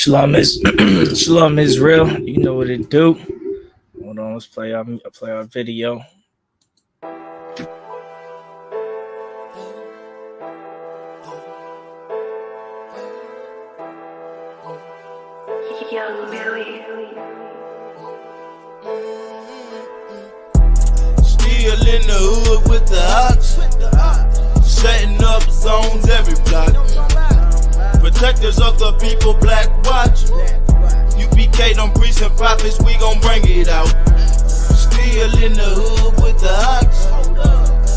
Shalom is Shalom Israel. You know what it do. Hold on, let's play our video. Young Billy. Still in the hood with the ox, setting up zones every block. Protectors of the people, Black Watch. UPK, them priests and prophets, we gon' bring it out. Still in the hood with the ox,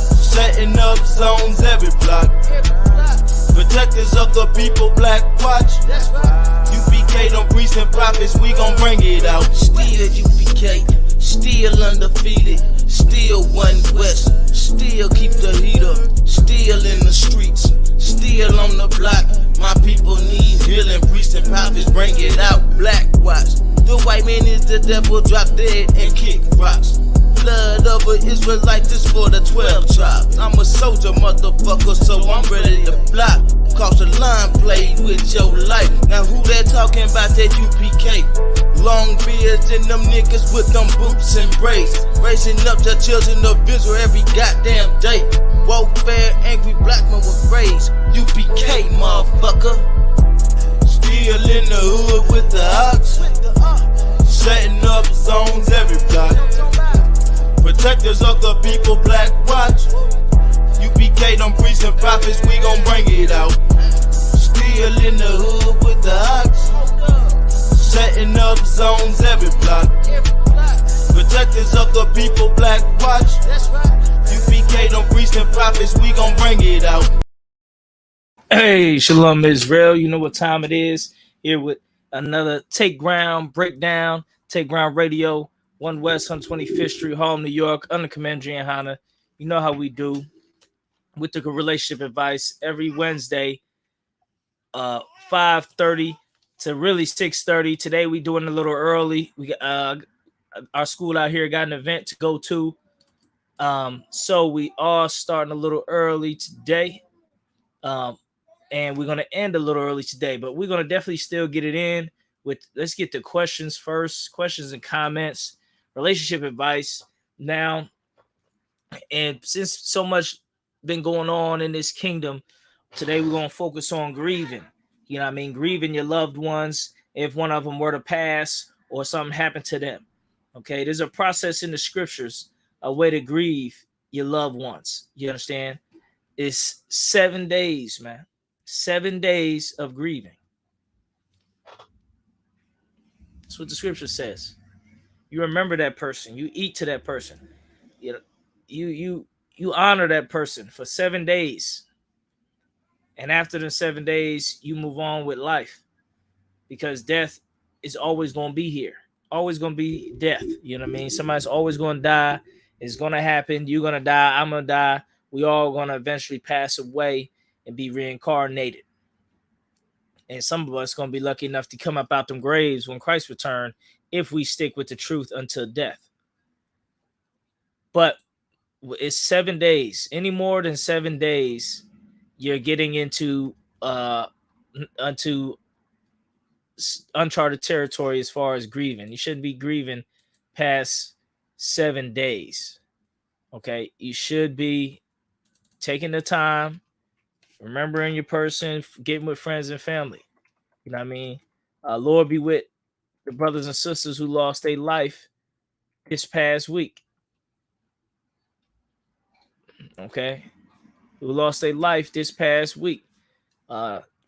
setting up zones every block. Protectors of the people, Black Watch. UPK, them priests and prophets, we gon' bring it out. Still UPK, still undefeated, still one West, still keep the heat up, still in the streets, still on the block. My people need healing, priests and prophets, bring it out. Black Watch, the white man is the devil, drop dead and kick rocks. Blood of an Israelite, this for the 12 tribes. I'm a soldier, motherfucker, so I'm ready to block. Cause the line played with your life. Now who they talking about that UPK? Long beards and them niggas with them boots and braids, raising up the children of Israel every goddamn day. Warfare, angry black men with rage. UPK, motherfucker. Still in the hood with the ox, setting up zones every block. Protectors of the people, Black Watch. UPK, them priests and prophets, we gon' bring it out. Still in the hood with the ox, setting up zones every block. Protectors of the people, Black Watch. UPK, them priests and prophets, we gon' bring it out. Hey, Shalom Israel. You know what time it is. Here with another Take Ground breakdown. Take Ground Radio, 1 West 125th Street, Harlem, New York, under Commander Gianhana. You know how we do with the relationship advice every Wednesday, 5:30 to really 6:30. Today we doing a little early. We our school out here got an event to go to, so we are starting a little early today, and we're gonna end a little early today. But we're gonna definitely still get it in. Let's get the questions first. Questions and comments, relationship advice now. And since so much been going on in this kingdom, today we're going to focus on grieving. You know what I mean? Grieving your loved ones if one of them were to pass or something happened to them. Okay, there's a process in the scriptures, a way to grieve your loved ones. You understand? It's 7 days, man. 7 days of grieving. That's what the scripture says. You remember that person. You eat to that person. You honor that person for 7 days. And after the 7 days, you move on with life. Because death is always going to be here. Always going to be death. You know what I mean? Somebody's always going to die. It's going to happen. You're going to die. I'm going to die. We all going to eventually pass away and be reincarnated. And some of us going to be lucky enough to come up out them graves when Christ returns if we stick with the truth until death. But it's 7 days. Any more than 7 days, you're getting into uncharted territory as far as grieving. You shouldn't be grieving past 7 days. Okay, you should be taking the time, remembering your person, getting with friends and family. You know what I mean? Lord be with the brothers and sisters who lost their life this past week. Okay, who lost their life this past week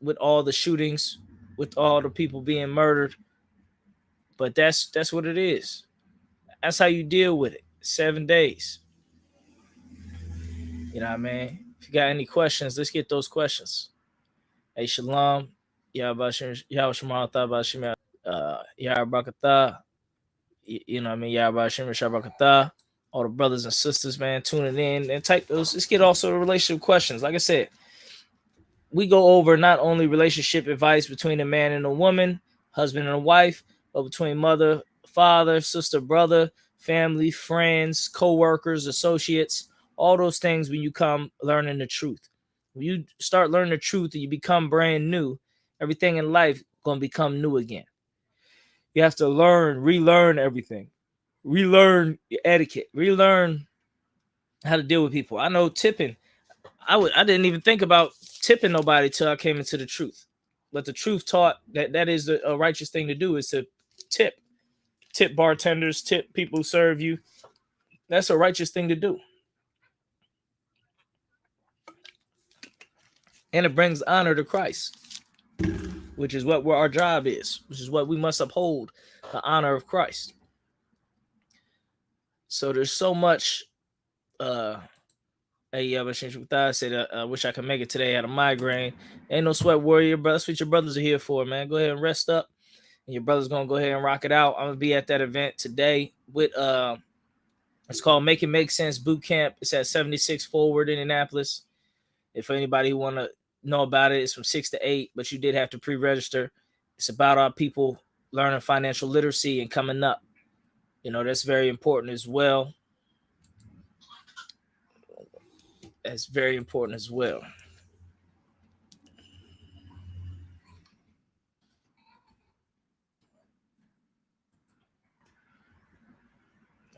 with all the shootings, with all the people being murdered. But that's what it is. That's how you deal with it. 7 days. You know what I mean? If you got any questions, let's get those questions. Hey, Shalom. Yahbashim Brakatah. You know what I mean? Yahbashim Brakatah. All the brothers and sisters, man, tuning in and type those. Let's get also relationship questions. Like I said, we go over not only relationship advice between a man and a woman, husband and a wife, but between mother, father, sister, brother, family, friends, co-workers, associates, all those things when you come learning the truth. When you start learning the truth and you become brand new, everything in life going to become new again. You have to relearn everything, relearn your etiquette, relearn how to deal with people. I know tipping. I didn't even think about tipping nobody till I came into the truth. But the truth taught that is a righteous thing to do, is to tip bartenders, tip people who serve you. That's a righteous thing to do. And it brings honor to Christ, which is what our job is, which is what we must uphold, the honor of Christ. So there's so much. I said, I wish I could make it today. I had a migraine. Ain't no sweat warrior, bro. That's what your brothers are here for, man. Go ahead and rest up. And your brother's going to go ahead and rock it out. I'm going to be at that event today with, it's called Make It Make Sense Boot Camp. It's at 76 Forward, Indianapolis. If anybody who want to know about it, it's from 6 to 8, but you did have to pre-register. It's about our people learning financial literacy and coming up. You know, that's very important as well. That's very important as well.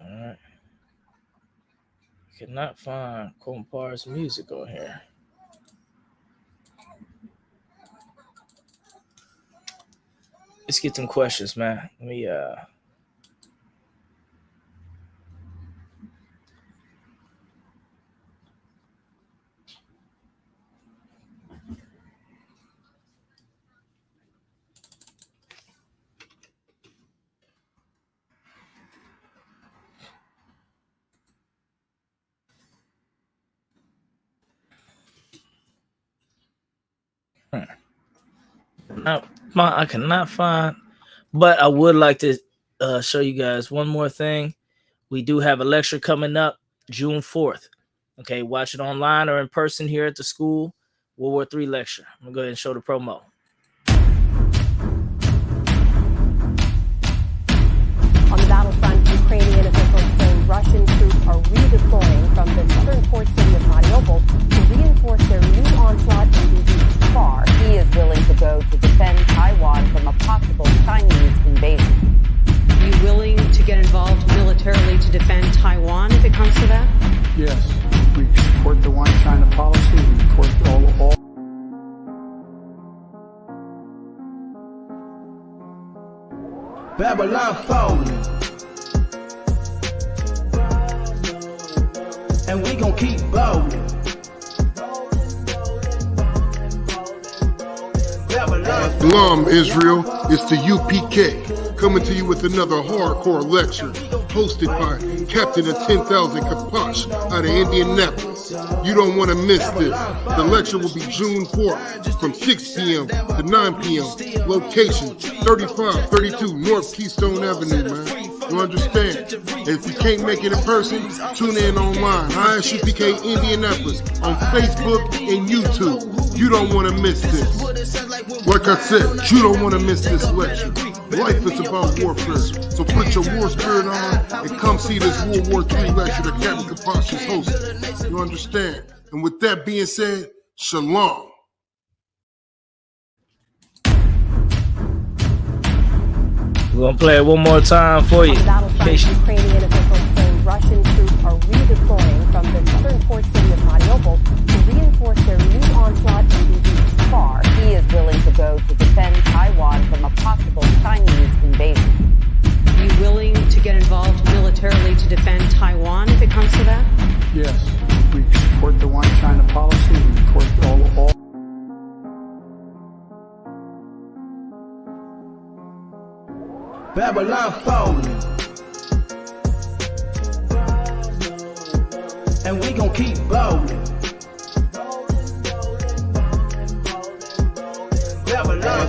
All right. Cannot find Compar's music on here. Let's get some questions, man. Let me I cannot find, but I would like to show you guys one more thing. We do have a lecture coming up June 4th. Okay, watch it online or in person here at the school. World War III lecture. I'm gonna go ahead and show the promo. On the battlefront, Ukrainian officials claim Russian troops are redeploying from the southern port city of Mariupol to reinforce their new onslaught in the east. Far, he is willing to go to defend Taiwan from a possible Chinese invasion. Are you willing to get involved militarily to defend Taiwan if it comes to that? Yes, we support the one China policy. We support all. Babylon falling, and we gon' keep ballin'. Shalom, Israel. It's the UPK coming to you with another hardcore lecture hosted by Captain of 10,000 Kapash out of Indianapolis. You don't want to miss this. The lecture will be June 4th from 6 p.m. to 9 p.m. Location 3532 North Keystone Avenue, man. You understand? And if you can't make it in person, tune in online. ISUPK Indianapolis on Facebook and YouTube. You don't want to miss this. Like I said, you don't want to miss this lecture. Life is about warfare. So put your war spirit on and come see this World War III lecture that Captain Kapash is hosting. You understand? And with that being said, shalom. We're going to play it one more time for you. On the battlefront, Ukrainian officials claim Russian troops are redeploying from the southern port city of Mariupol to reinforce their new onslaught in the east. Far, he is willing to go to defend Taiwan from a possible Chinese invasion. Are you willing to get involved militarily to defend Taiwan if it comes to that? Yes, we support the one China policy. We support all. Babylon falling, and we gon' keep ballin'.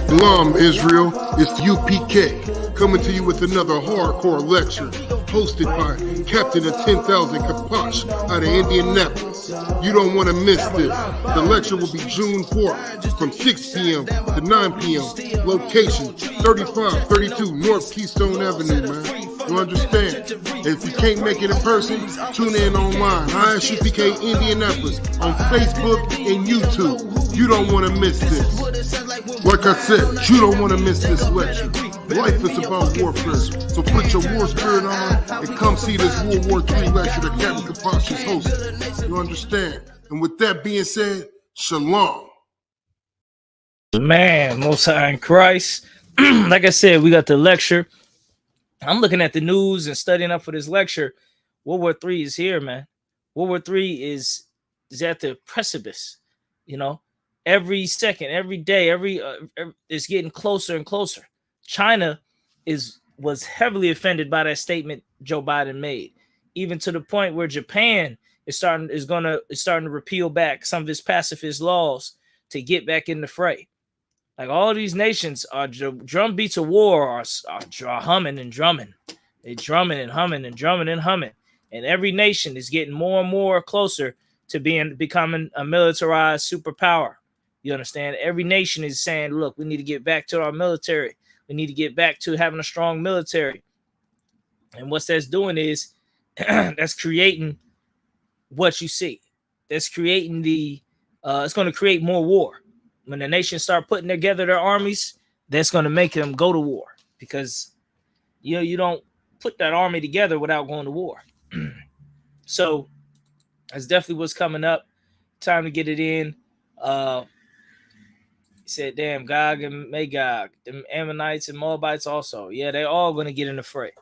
Shalom, Israel. It's the UPK coming to you with another hardcore lecture hosted by Captain of 10,000 Kapash out of Indianapolis. You don't want to miss this. The lecture will be June 4th from 6 p.m. to 9 p.m. Location 3532 North Keystone Avenue, man. You understand? If you can't make it in person, tune in online. ISUPK Indianapolis on Facebook and YouTube. You don't want to miss this. Like I said, you don't want to miss this lecture. Life is about warfare. So put your war spirit on and come see this World War III lecture that Captain Kaposh is hosting. You understand? And with that being said, shalom. Man, Most High in Christ. Like I said, we got the lecture. I'm looking at the news and studying up for this lecture. World War III is here, man. World War III is at the precipice. You know, every second, every day, it's getting closer and closer. China was heavily offended by that statement Joe Biden made, even to the point where Japan is starting to repeal back some of his pacifist laws to get back in the fray. Like all these nations are drum beats of war are humming and drumming. They're drumming and humming and drumming and humming. And every nation is getting more and more closer to becoming a militarized superpower. You understand? Every nation is saying, look, we need to get back to our military. We need to get back to having a strong military. And what that's doing is that's creating what you see. That's creating it's going to create more war. When the nations start putting together their armies, that's going to make them go to war, because you don't put that army together without going to war. So that's definitely what's coming up. Time to get it in. He said, damn, Gog and Magog, the Ammonites and Moabites also. Yeah, they're all going to get in the fray.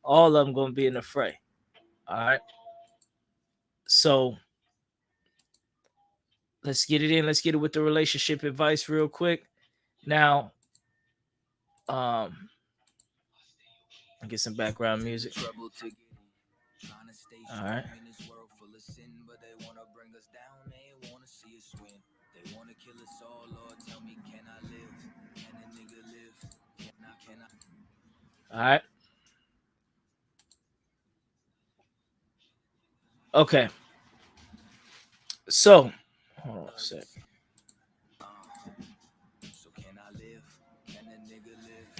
All of them going to be in the fray. All right. So let's get it in. Let's get it with the relationship advice real quick. Now, I'll get some background music. All right. All right. Okay. So, hold on a sec.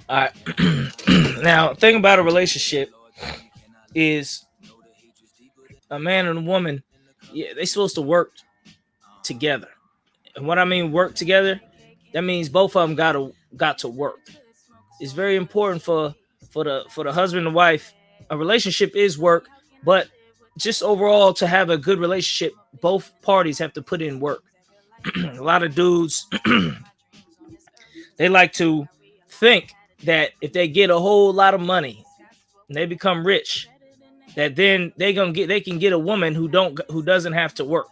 All right. Now, the thing about a relationship is a man and a woman, yeah, they're supposed to work together. And what I mean work together, that means both of them got to work. It's very important for the husband and wife. A relationship is work, but just overall to have a good relationship, both parties have to put in work. A lot of dudes, they like to think that if they get a whole lot of money and they become rich, that then they can get a woman who doesn't have to work.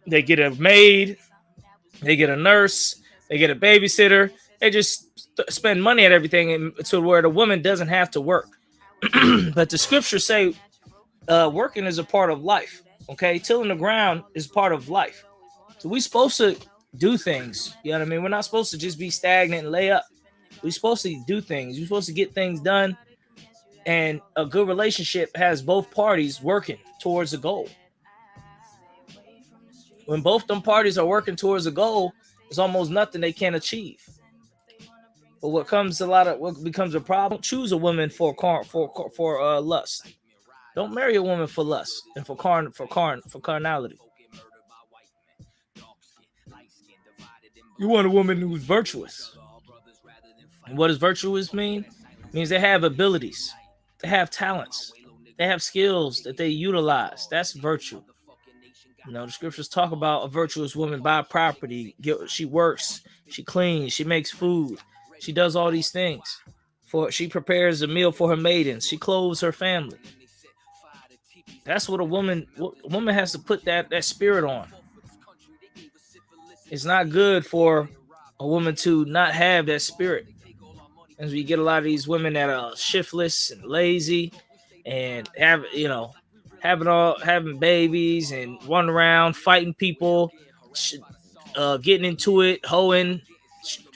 They get a maid, they get a nurse, they get a babysitter. They just spend money at everything to where the woman doesn't have to work. But the scriptures say working is a part of life. Okay, tilling the ground is part of life. So we're supposed to do things. You know what I mean? We're not supposed to just be stagnant and lay up. We're supposed to do things. We're supposed to get things done. And a good relationship has both parties working towards a goal. When both them parties are working towards a goal, there's almost nothing they can't achieve. But what becomes a problem, choose a woman for lust. Don't marry a woman for lust and for carnality. You want a woman who's virtuous. And what does virtuous mean? It means they have abilities, they have talents, they have skills that they utilize. That's virtue. You know, the scriptures talk about a virtuous woman buy property. She works, she cleans, she makes food. She does all these things. She prepares a meal for her maidens. She clothes her family. That's what a woman has to put that spirit on. It's not good for a woman to not have that spirit. As we get a lot of these women that are shiftless and lazy and having babies and running around fighting people, getting into it, hoeing,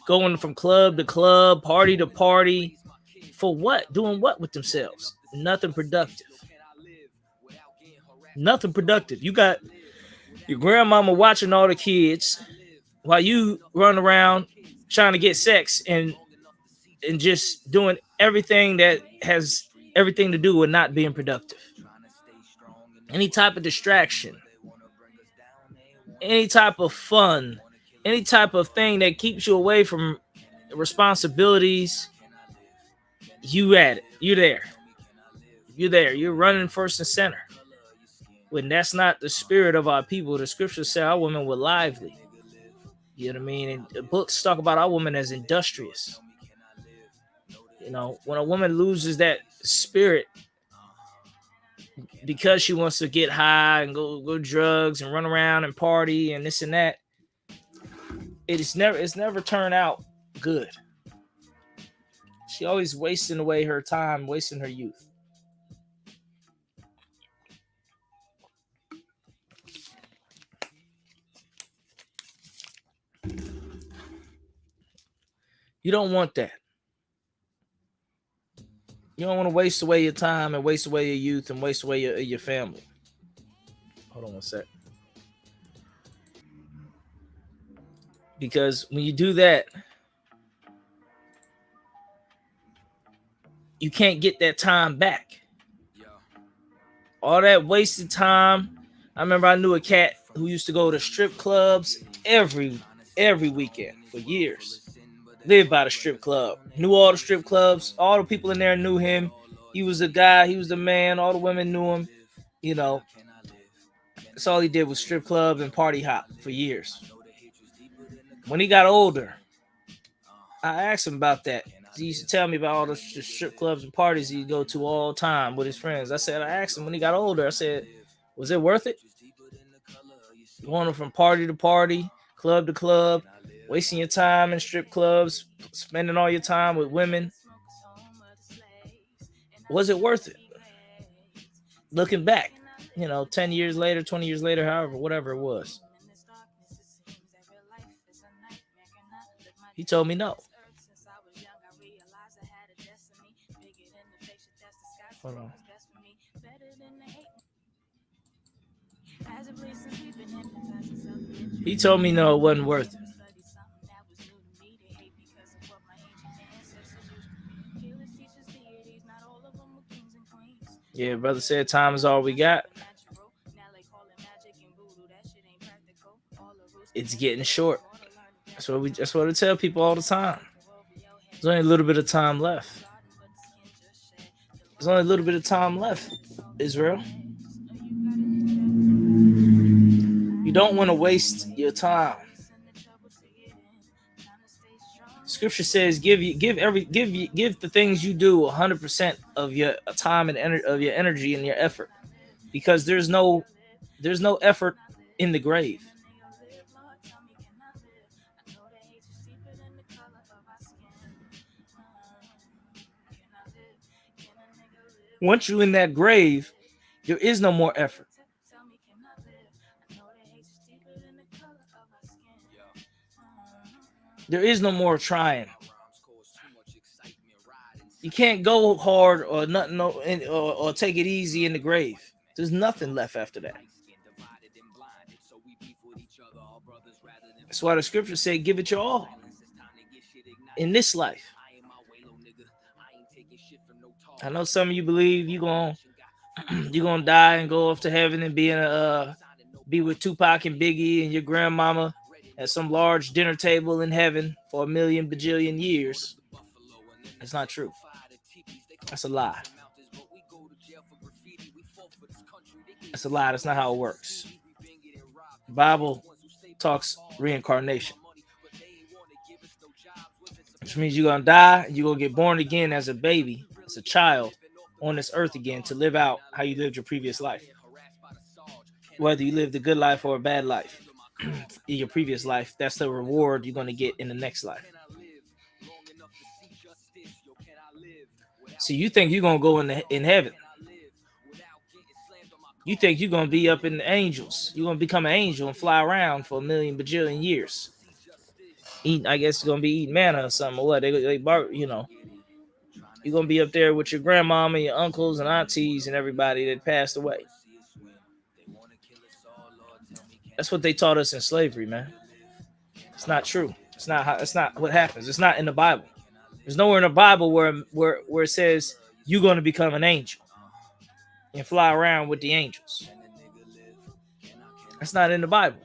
going from club to club, party to party. For what? Doing what with themselves? Nothing productive. Nothing productive. You got your grandmama watching all the kids while you run around trying to get sex and and just doing everything that has everything to do with not being productive. Any type of distraction, any type of fun, any type of thing that keeps you away from responsibilities, you at it. You're there. You're there. You're running first and center. When that's not the spirit of our people, the scriptures say our women were lively. You know what I mean? And the books talk about our women as industrious. You know, when a woman loses that spirit because she wants to get high and go drugs and run around and party and this and that, it's never turned out good. She always wasting away her time, wasting her youth. You don't want that. You don't want to waste away your time and waste away your youth and waste away your family. Hold on one sec. Because when you do that, you can't get that time back. All that wasted time. I remember I knew a cat who used to go to strip clubs every weekend for years. Lived by the strip club. Knew all the strip clubs. All the people in there knew him. He was the guy. He was the man. All the women knew him. You know, that's all he did was strip club and party hop for years. When he got older, I asked him about that. He used to tell me about all the strip clubs and parties he'd go to all the time with his friends. I asked him when he got older, I said, was it worth it? Going from party to party, club to club, wasting your time in strip clubs, spending all your time with women. Was it worth it? Looking back, 10 years later, 20 years later, however, whatever it was. He told me no. Hold on. He told me no, it wasn't worth it. Yeah, brother said time is all we got. It's getting short. That's what I tell people all the time. There's only a little bit of time left. There's only a little bit of time left, Israel. You don't want to waste your time. Scripture says, give the things you do 100% of your time and of your energy and your effort, because there's no effort in the grave. Once you're in that grave, there is no more effort. There is no more trying. You can't go hard or nothing, or take it easy in the grave. There's nothing left after that. That's why the scripture said, give it your all in this life. I know some of you believe you're gonna die and go off to heaven and be with Tupac and Biggie and your grandmama at some large dinner table in heaven for 1,000,000 bajillion years. That's not true. That's a lie. That's a lie. That's not how it works. The Bible talks reincarnation, which means you're gonna die and you're gonna get born again as a baby, as a child on this earth again, to live out how you lived your previous life. Whether you lived a good life or a bad life in your previous life, that's the reward you're going to get in the next life. See, you think you're going to go in heaven. You think you're going to be up in the angels. You're going to become an angel and fly around for 1,000,000 bajillion years. I guess you're going to be eating manna or something, or what? You're going to be up there with your grandmama, your uncles and aunties and everybody that passed away. That's what they taught us in slavery, man. It's not true. It's not what happens. It's not in the Bible. There's nowhere in the Bible where it says you're going to become an angel and fly around with the angels. That's not in the Bible.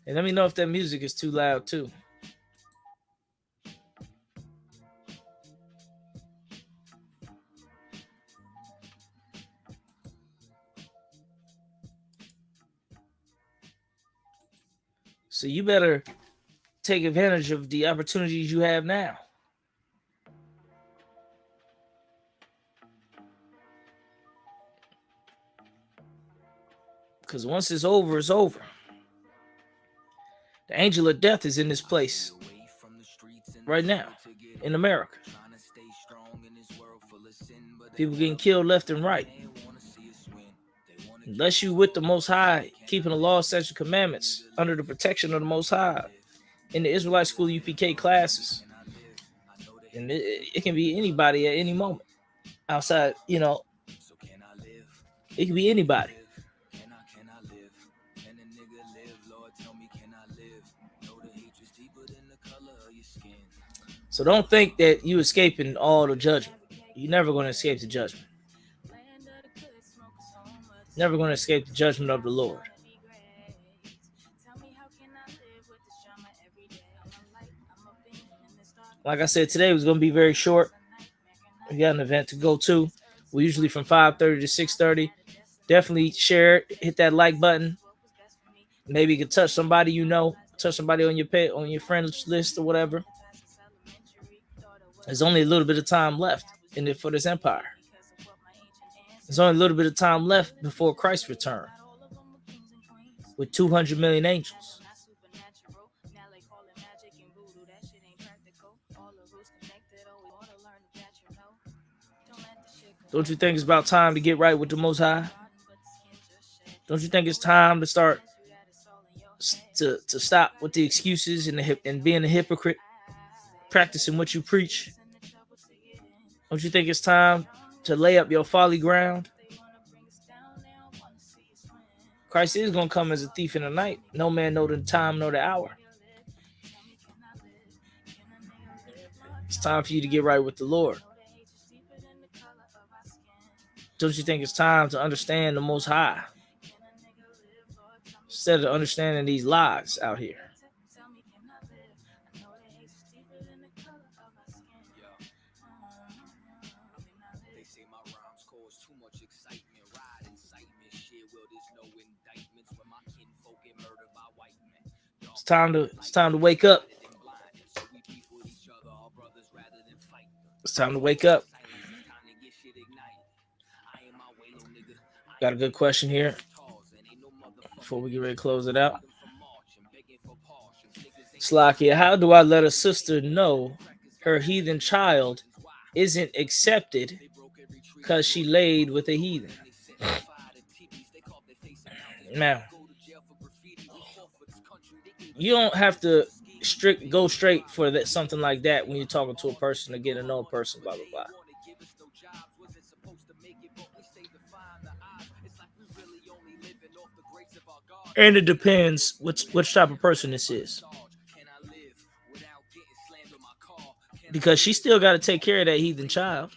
And let me know if that music is too loud too. So you better take advantage of the opportunities you have now. Because once it's over, it's over. The angel of death is in this place right now in America. People getting killed left and right. Unless you with the Most High, keeping the law, statutes, and commandments under the protection of the Most High in the Israelite School UPK classes. And it can be anybody at any moment outside, you know, it can be anybody. So don't think that you escaping all the judgment. You're never going to escape the judgment. Never going to escape the judgment of the Lord. Like I said, today was going to be very short. We got an event to go to. We're usually from 5:30 to 6:30. Definitely share it. Hit that like button. Maybe you can touch somebody you know. Touch somebody on your friends list or whatever. There's only a little bit of time left in it for this empire. There's only a little bit of time left before Christ's return with 200 million angels. Don't you think it's about time to get right with the Most High? Don't you think it's time to start to stop with the excuses and being a hypocrite, practicing what you preach? Don't you think it's time to lay up your folly ground? Christ is going to come as a thief in the night. No man know the time nor the hour. It's time for you to get right with the Lord. Don't you think it's time to understand the Most High instead of understanding these lies out here? It's time to wake up. It's time to wake up. Got a good question here before we get ready to close it out. Slakia, how do I let a sister know her heathen child isn't accepted because she laid with a heathen? Now, you don't have to go straight for that, something like that when you're talking to a person to get to know a person, blah, blah, blah. And it depends which type of person this is. Because she still got to take care of that heathen child.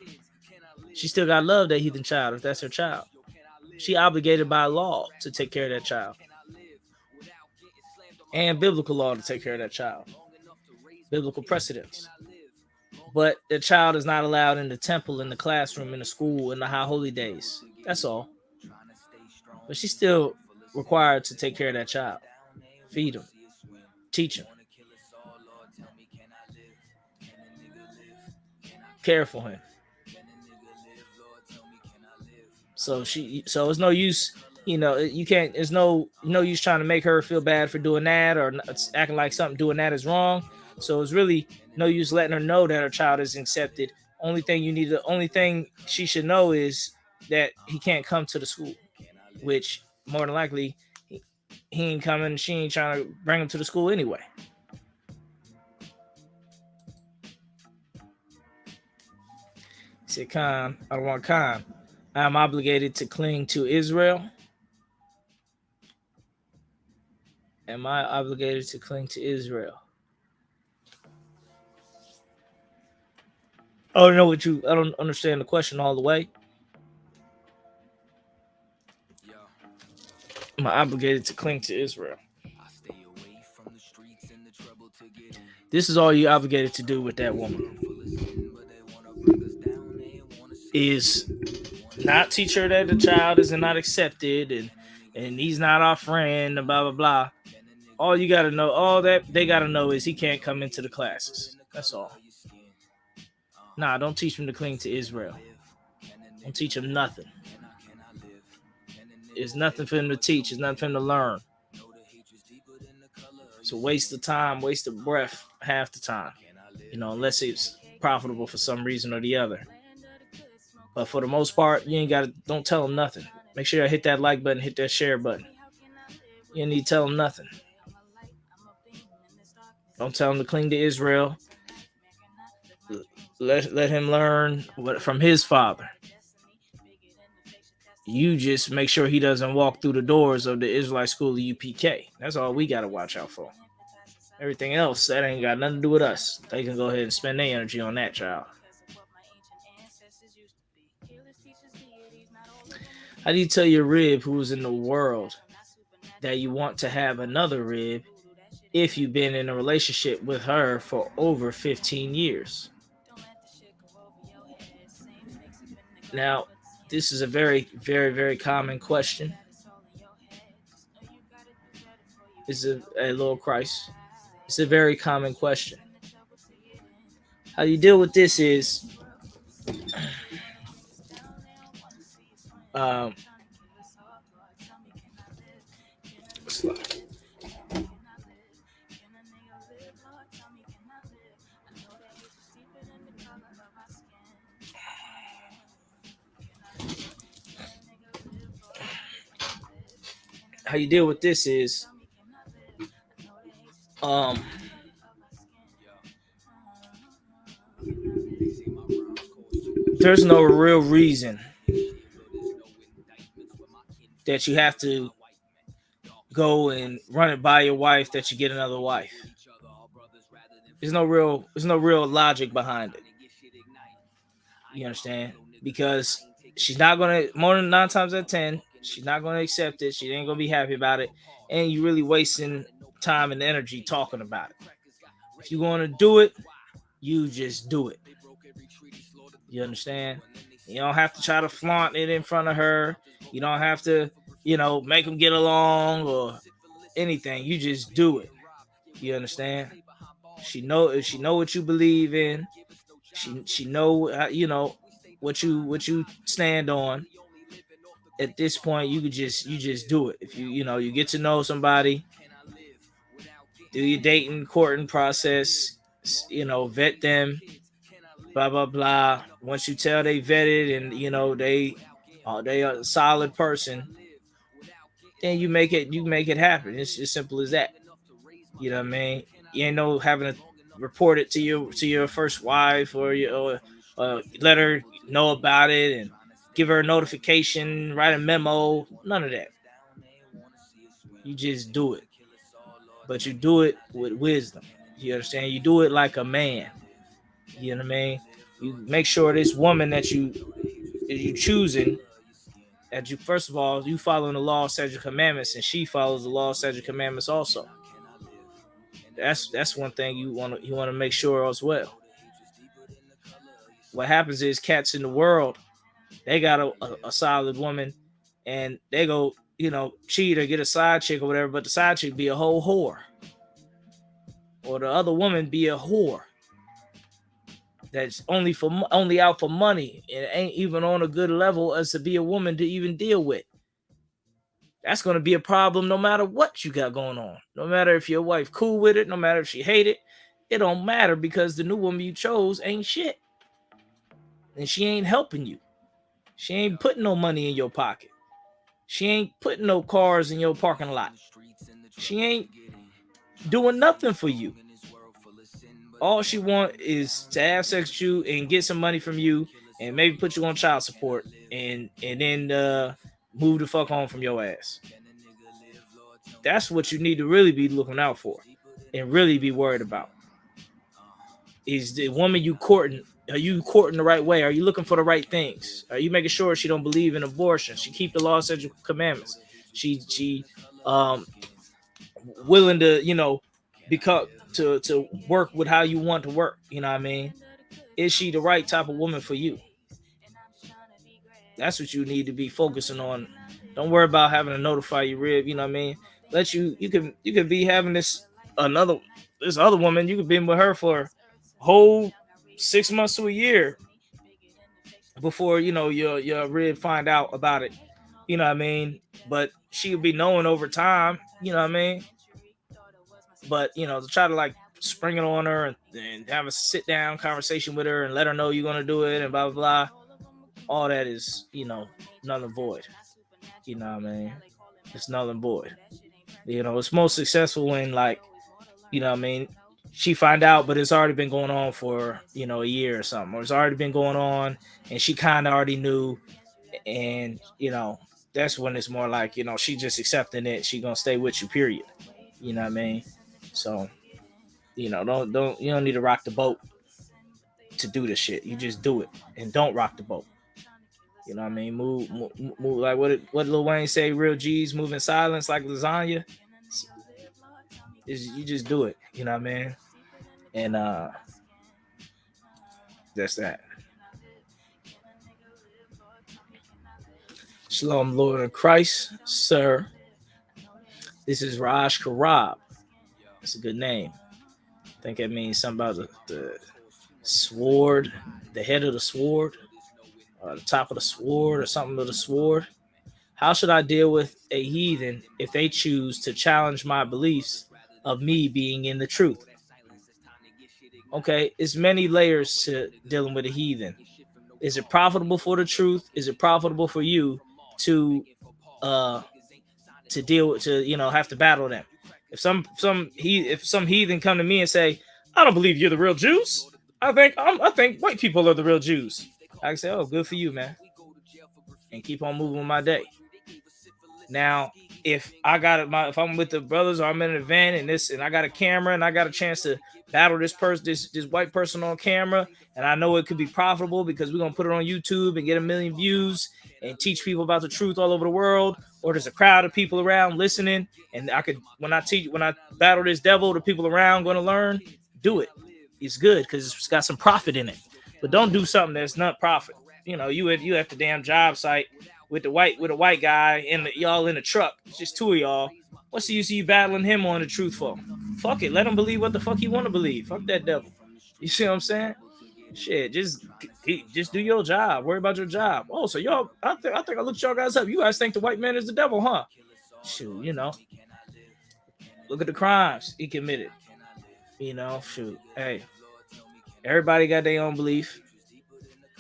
She still got to love that heathen child if that's her child. She obligated by law to take care of that child. And biblical law to take care of that child. Biblical precedents. But the child is not allowed in the temple, in the classroom, in the school, in the high holy days. That's all. But she's still required to take care of that child. Feed him. Teach him. Care for him. So it's no use, you can't, there's no use trying to make her feel bad for doing that or acting like doing that is wrong. So it's really no use letting her know that her child is accepted. Only thing she should know is that he can't come to the school, which more than likely he ain't coming. She ain't trying to bring him to the school anyway. He said, Khan, I don't want Khan. I'm obligated to cling to Israel. Am I obligated to cling to Israel? I don't understand the question all the way. Am I obligated to cling to Israel? This is all you're obligated to do with that woman. Is not teach her that the child is not accepted and he's not our friend and blah blah blah. All you gotta know, all that they gotta know is he can't come into the classes. That's all. Nah, don't teach him to cling to Israel. Don't teach him nothing. There's nothing for him to teach. There's nothing for him to learn. It's a waste of time, waste of breath half the time. Unless it's profitable for some reason or the other. But for the most part, don't tell him nothing. Make sure you hit that like button, hit that share button. You don't need to tell him nothing. Don't tell him to cling to Israel. Let him learn from his father. You just make sure he doesn't walk through the doors of the Israelite school of UPK. That's all we got to watch out for. Everything else, that ain't got nothing to do with us. They can go ahead and spend their energy on that child. How do you tell your rib who's in the world that you want to have another rib if you've been in a relationship with her for over 15 years? Now, this is a very, very, very common question. It's a little Christ. It's a very common question. How you deal with this is how you deal with this is there's no real reason that you have to go and run it by your wife that you get another wife. There's no real logic behind it. You understand? Because she's not gonna, more than 9 times out of 10, she's not gonna accept it. She ain't gonna be happy about it, and you really wasting time and energy talking about it. If you're gonna do it, you just do it. You understand? You don't have to try to flaunt it in front of her. You don't have to, make them get along or anything. You just do it. You understand? She know what you believe in. She know, what you stand on. At this point, you just do it. If you get to know somebody, do your dating, courting process, vet them, blah blah blah. Once you tell they vetted and they are a solid person, then you make it happen. It's as simple as that. You know what I mean? You ain't no having to report it to your first wife or let her know about it and give her a notification, write a memo. None of that. You just do it, but you do it with wisdom. You understand? You do it like a man. You know what I mean? You make sure this woman that you choosing, that you, first of all, you following the law, statute, commandments, and she follows the law, statute, commandments also. That's one thing you want to make sure as well. What happens is cats in the world, they got a solid woman, and they go, cheat or get a side chick or whatever, but the side chick be a whole whore, or the other woman be a whore that's only out for money and ain't even on a good level as to be a woman to even deal with. That's going to be a problem no matter what you got going on. No matter if your wife cool with it, no matter if she hate it, it don't matter, because the new woman you chose ain't shit. And she ain't helping you. She ain't putting no money in your pocket. She ain't putting no cars in your parking lot. She ain't doing nothing for you. All she want is to have sex with you and get some money from you and maybe put you on child support and then move the fuck home from your ass. That's what you need to really be looking out for and really be worried about. Is the woman you courting, are you courting the right way? Are you looking for the right things? Are you making sure she don't believe in abortion? She keep the law, statutes, commandments. She willing to, you know, become to work with how you want to work. You know what I mean? Is she the right type of woman for you? That's what you need to be focusing on. Don't worry about having to notify your rib. You know what I mean? Let you can be having this other woman. You could be with her for a whole 6 months to a year before, you know, your rib find out about it. You know what I mean? But she would be knowing over time. You know what I mean? But, you know, to try to like spring it on her and have a sit down conversation with her and let her know you're gonna do it and blah blah blah. All that is, you know, null and void. You know what I mean? It's null and void. You know, it's most successful when, like, you know what I mean, she find out, but it's already been going on for, you know, a year or something, or it's already been going on and she kind of already knew. And, you know, that's when it's more like, you know, she just accepting it. She gonna stay with you, period. You know what I mean? So, you know, you don't need to rock the boat to do this shit. You just do it and don't rock the boat. You know what I mean? Move like what Lil Wayne say, real G's move in silence like lasagna. You just do it. You know what I mean? And that's that. Shalom, Lord in Christ, sir. This is Raj Karab. That's a good name. I think that means something about the sword, the head of the sword, or the top of the sword, or something of the sword. How should I deal with a heathen if they choose to challenge my beliefs of me being in the truth? Okay, it's many layers to dealing with a heathen. Is it profitable for the truth? Is it profitable for you to deal with, to, you know, have to battle them? If some heathen come to me and say, I don't believe you're the real Jews. I think white people are the real Jews. I can say, oh, good for you, man, and keep on moving with my day. Now, if I'm with the brothers or I'm in an event and I got a camera and I got a chance to battle this white person on camera, and I know it could be profitable because we're gonna put it on YouTube and get 1 million views and teach people about the truth all over the world, or there's a crowd of people around listening, and when I battle this devil, the people around gonna learn, do it. It's good because it's got some profit in it. But don't do something that's not profit. You know, you at the damn job site with a white guy and y'all in the truck. It's just two of y'all. What's the use of you battling him on the truth for? Fuck it. Let him believe what the fuck he want to believe. Fuck that devil. You see what I'm saying? Shit, just do your job. Worry about your job. Oh, so y'all, I think I looked y'all guys up. You guys think the white man is the devil, huh? Shoot, you know. Look at the crimes he committed. You know, shoot. Hey. Everybody got their own belief,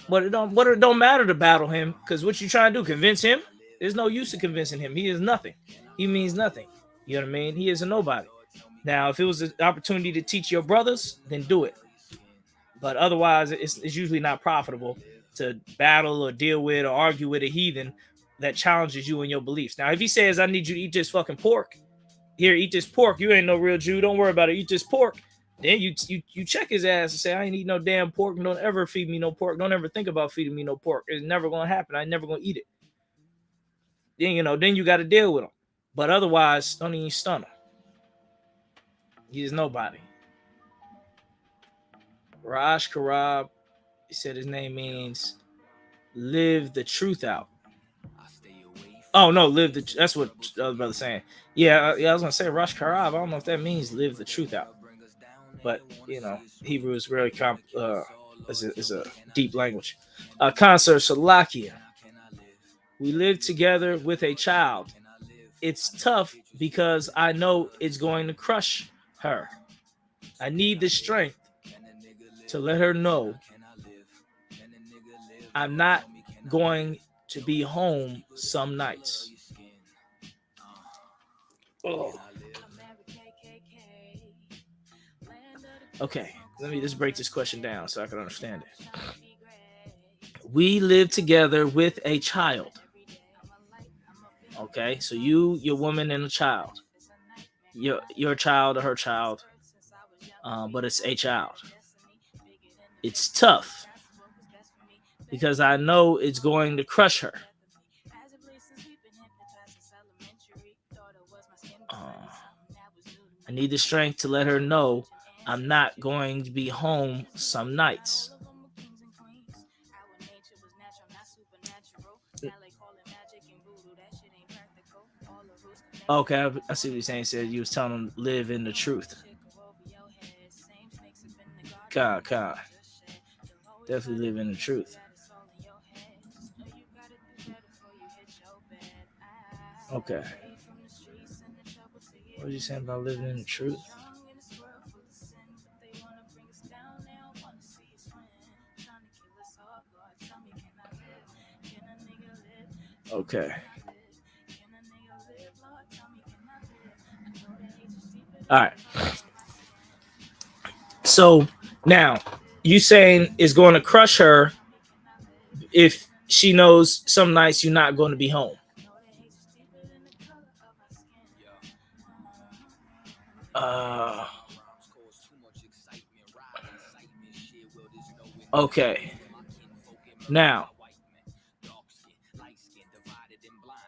but it don't matter to battle him, because what you trying to do, convince him? There's no use to convincing him. He is nothing. He means nothing. You know what I mean? He is a nobody. Now, if it was an opportunity to teach your brothers, then do it. But otherwise, it's usually not profitable to battle or deal with or argue with a heathen that challenges you in your beliefs. Now, if he says, I need you to eat this fucking pork, here, eat this pork. You ain't no real Jew. Don't worry about it. Eat this pork. Then you check his ass and say, I ain't eat no damn pork. Don't ever feed me no pork. Don't ever think about feeding me no pork. It's never going to happen. I ain't never going to eat it. Then, you know, then you got to deal with him. But otherwise, don't even stun him. He's nobody. Raj Karab, he said his name means live the truth out. Oh, no, that's what the other brother's saying. Yeah, I was going to say Raj Karab. I don't know if that means live the truth out. But, you know, Hebrew is really is a deep language. Concert Salakia. We live together with a child. It's tough because I know it's going to crush her. I need the strength to let her know I'm not going to be home some nights. Oh. Okay, let me just break this question down so I can understand it. We live together with a child. Okay, so you, your woman, and a child. your child or her child, but it's a child. It's tough because I know it's going to crush her. I need the strength to let her know I'm not going to be home some nights. Okay, I see what you're saying. Said you was telling them live in the truth. God. Definitely live in the truth. Okay. What are you saying about living in the truth? Okay. All right. So now you saying it's going to crush her if she knows some nights you're not going to be home. Okay. Now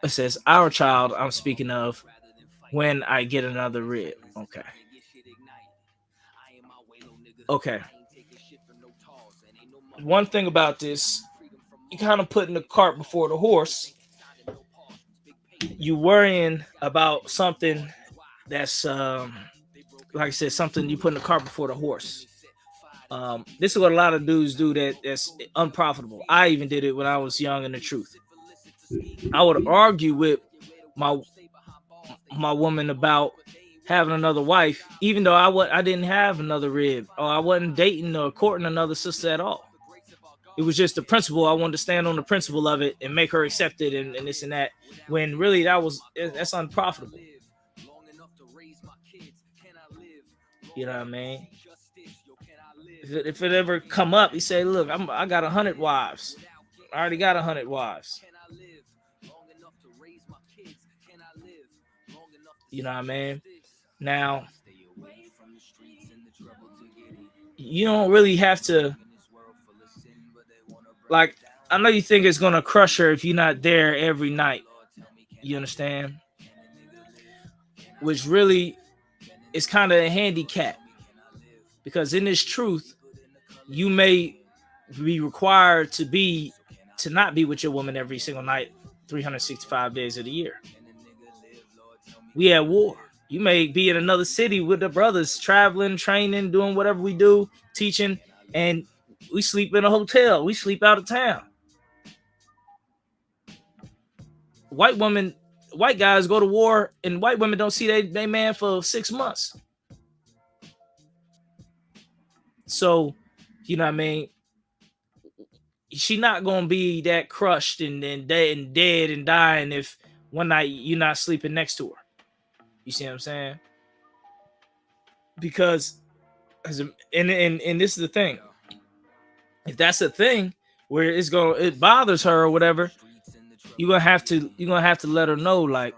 it says our child I'm speaking of when I get another rib. Okay. Okay. One thing about this, you kind of putting the cart before the horse. You worrying about something that's like I said, something you put in the cart before the horse. This is what a lot of dudes do that's unprofitable. I even did it when I was young in the truth. I would argue with my woman about having another wife, even though I didn't have another rib, or I wasn't dating or courting another sister at all. It was just the principle. I wanted to stand on the principle of it and make her accept it and this and that. When really that's unprofitable. You know what I mean? If it ever come up, you say, "Look, I got 100 wives. I already got 100 wives." You know what I mean? Now, you don't really have to. Like, I know you think it's gonna crush her if you're not there every night. You understand? Which really is kind of a handicap, because in this truth, you may be required to not be with your woman every single night, 365 days of the year. We at war. You may be in another city with the brothers, traveling, training, doing whatever we do, teaching, and we sleep in a hotel. We sleep out of town. White guys go to war, and white women don't see they man for 6 months. So, you know what I mean? She not gonna be that crushed and dead and dying if one night you're not sleeping next to her. You see what I'm saying? Because, and this is the thing. If that's a thing where it bothers her or whatever, you're gonna have to let her know, like,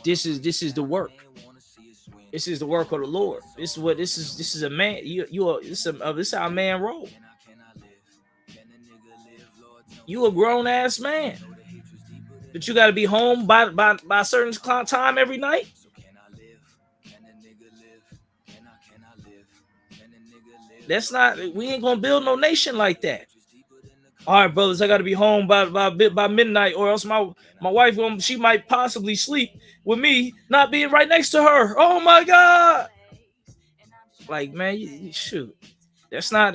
this is the work. This is the work of the Lord. This is a man. This is how a man roll. You a grown ass man, but you got to be home by a certain time every night. That's not. We ain't gonna build no nation like that. All right, brothers, I got to be home by midnight, or else my wife, she might possibly sleep with me not being right next to her. Oh my God! Like, man, you shoot. That's not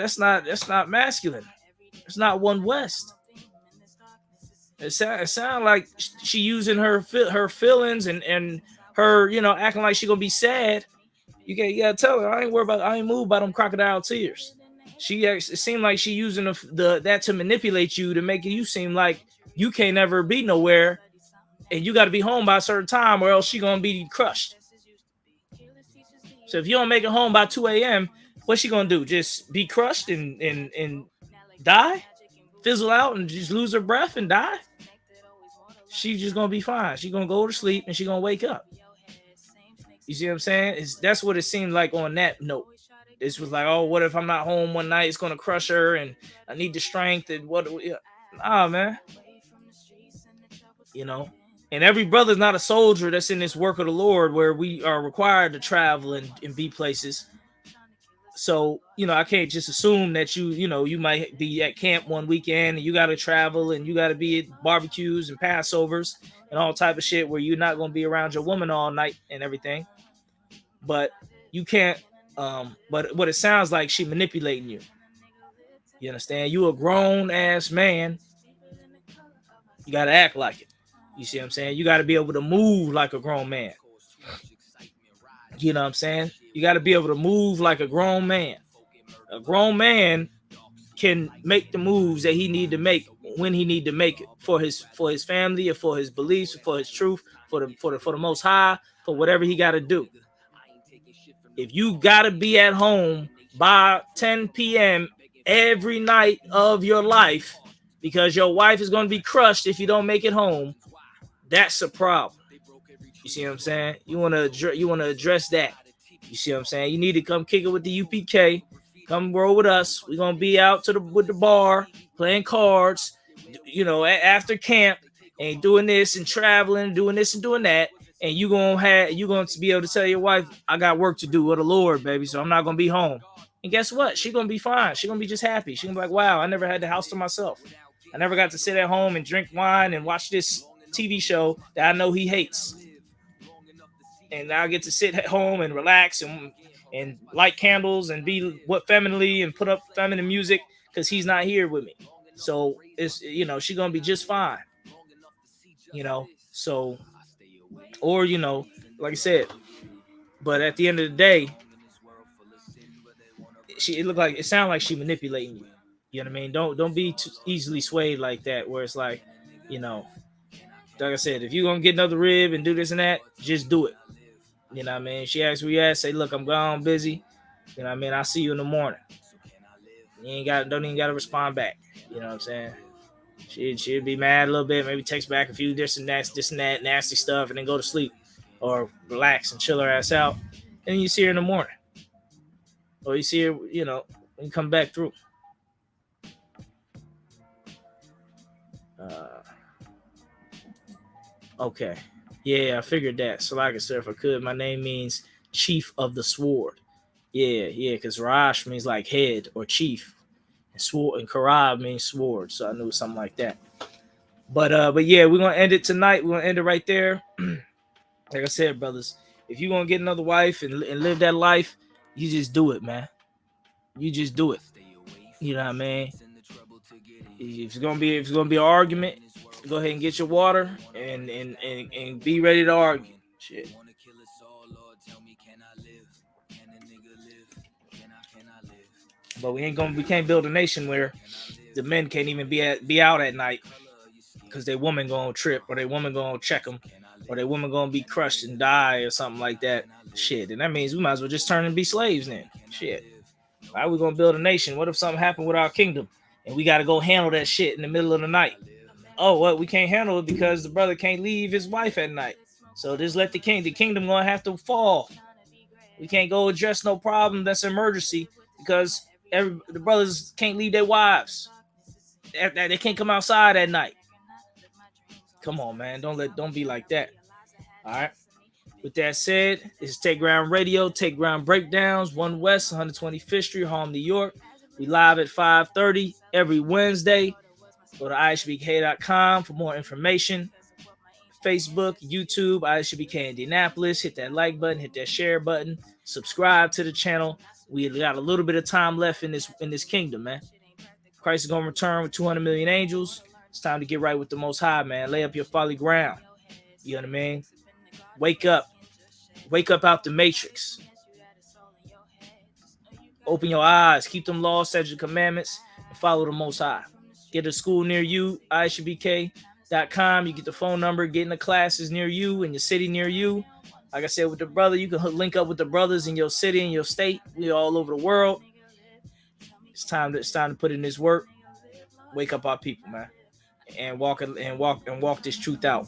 masculine. It's not One West. It sound like she using her feelings and her, acting like she gonna be sad. You gotta tell her, I ain't moved by them crocodile tears. It seemed like she using that to manipulate you, to make you seem like you can't ever be nowhere, and you got to be home by a certain time, or else she gonna be crushed. So if you don't make it home by 2 a.m., what's she gonna do? Just be crushed and die, fizzle out, and just lose her breath and die? She's just gonna be fine. She's gonna go to sleep and she's gonna wake up. You see what I'm saying? That's what it seemed like on that note. This was like, oh, what if I'm not home one night? It's gonna crush her, and I need the strength. And what? Nah, man. You know, and every brother's not a soldier that's in this work of the Lord, where we are required to travel and be places. So, you know, I can't just assume that you might be at camp one weekend and you got to travel and you got to be at barbecues and Passovers and all type of shit where you're not going to be around your woman all night and everything. But you can't. But what it sounds like, she manipulating you. You understand? You a grown ass man. You got to act like it. You see what I'm saying? You got to be able to move like a grown man. You know what I'm saying? You got to be able to move like a grown man. A grown man can make the moves that he need to make when he need to make it for his family or for his beliefs, or for his truth, for the Most High, for whatever he got to do. If you got to be at home by 10 p.m. every night of your life because your wife is going to be crushed if you don't make it home, that's a problem. You see what I'm saying? You want to address that. You see what I'm saying? You need to come kick it with the UPK. Come roll with us. We're gonna be out with the bar playing cards. You know, after camp, and doing this and traveling, doing this and doing that. And you're gonna be able to tell your wife, I got work to do with the Lord, baby. So I'm not gonna be home. And guess what? She's gonna be fine. She's gonna be just happy. She's gonna be like, wow, I never had the house to myself. I never got to sit at home and drink wine and watch this TV show that I know he hates. And now I get to sit at home and relax and light candles and be femininely and put up feminine music because he's not here with me. So it's, you know, she's gonna be just fine. You know, so, or, you know, like I said, but at the end of the day, it sounded like she manipulating you. You know what I mean? Don't be too easily swayed like that, where it's like, you know, like I said, if you're gonna get another rib and do this and that, just do it. You know what I mean? She asks where you at, say, look, I'm gone, busy. You know what I mean? I'll see you in the morning. You don't even gotta respond back. You know what I'm saying? She'd be mad a little bit, maybe text back a few this and that nasty stuff, and then go to sleep or relax and chill her ass out. And then you see her in the morning. Or you see her, you know, when you come back through. Okay. Yeah, I figured that. So like I said, if I could, my name means Chief of the Sword. Yeah, because Rash means like head or chief. And sword and Karab means sword. So I knew something like that. But yeah, we're gonna end it tonight. We're gonna end it right there. Like I said, brothers, if you're gonna get another wife and live that life, you just do it, man. You just do it. You know what I mean? If it's gonna be an argument, go ahead and get your water and be ready to argue. Shit. But we can't build a nation where the men can't even be out at night because their woman gonna trip or their woman gonna check them or their woman gonna be crushed and die or something like that. Shit, and that means we might as well just turn and be slaves then. Shit. How are we gonna build a nation? What if something happened with our kingdom and we gotta go handle that shit in the middle of the night? Oh, well, we can't handle it because the brother can't leave his wife at night. So just let the kingdom gonna have to fall. We can't go address no problem that's an emergency because the brothers can't leave their wives. They can't come outside at night. Come on, man. Don't be like that. All right. With that said, this is Take Ground Radio, Take Ground Breakdowns, 1 West, 125th Street, Harlem, New York. We live at 5:30 every Wednesday. Go to ishbk.com for more information. Facebook, YouTube, ISBK Indianapolis. Hit that like button, hit that share button. Subscribe to the channel. We got a little bit of time left in this kingdom, man. Christ is gonna return with 200 million angels. It's time to get right with the Most High, man. Lay up your folly ground. You know what I mean? Wake up. Wake up out the matrix. Open your eyes. Keep them laws, statutes, commandments, and follow the Most High. Get a school near you, ishbk.com. You get the phone number, get in the classes near you, in your city near you. Like I said, with the brother, you can link up with the brothers in your city, in your state. We all over the world. It's time to put in this work. Wake up our people, man. And walk this truth out.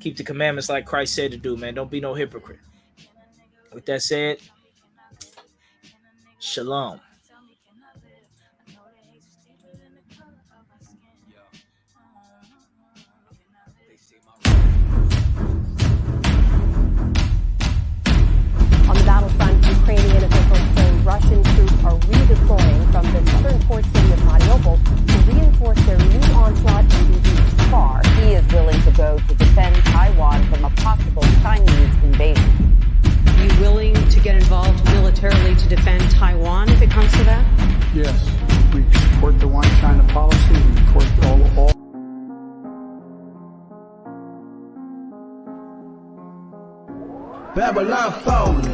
Keep the commandments like Christ said to do, man. Don't be no hypocrite. With that said, shalom. On the battlefront, Ukrainian officials claim Russian troops are redeploying from the southern port city of Mariupol to reinforce their renewed onslaught into the far. He is willing to go to defend Taiwan from a possible Chinese invasion. Are you willing to get involved militarily to defend Taiwan if it comes to that? Yes, we support the one China policy. We support all. Babylon falling,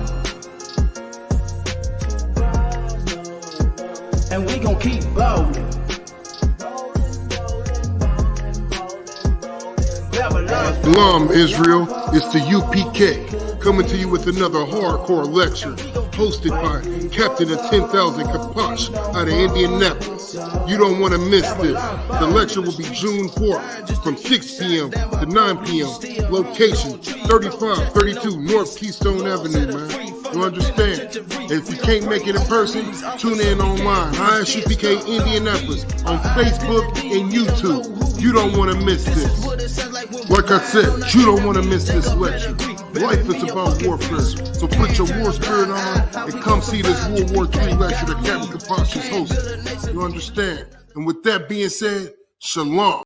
and we gon' keep ballin'. Babylon. Shalom, Israel. It's the UPK coming to you with another hardcore lecture hosted by Captain of 10,000 Kaposh out of Indianapolis. You don't want to miss this. The lecture will be June 4th from 6 p.m. to 9 p.m. Location 3532 North Keystone Avenue, man. You understand? And if you can't make it in person, tune in online. ISUPK Indianapolis on Facebook and YouTube. You don't want to miss this. Like I said, you don't want to miss this lecture. Life is about warfare. So put your war spirit on and come see this World War III lecture that Captain Kaposh is hosting. You understand? And with that being said, shalom.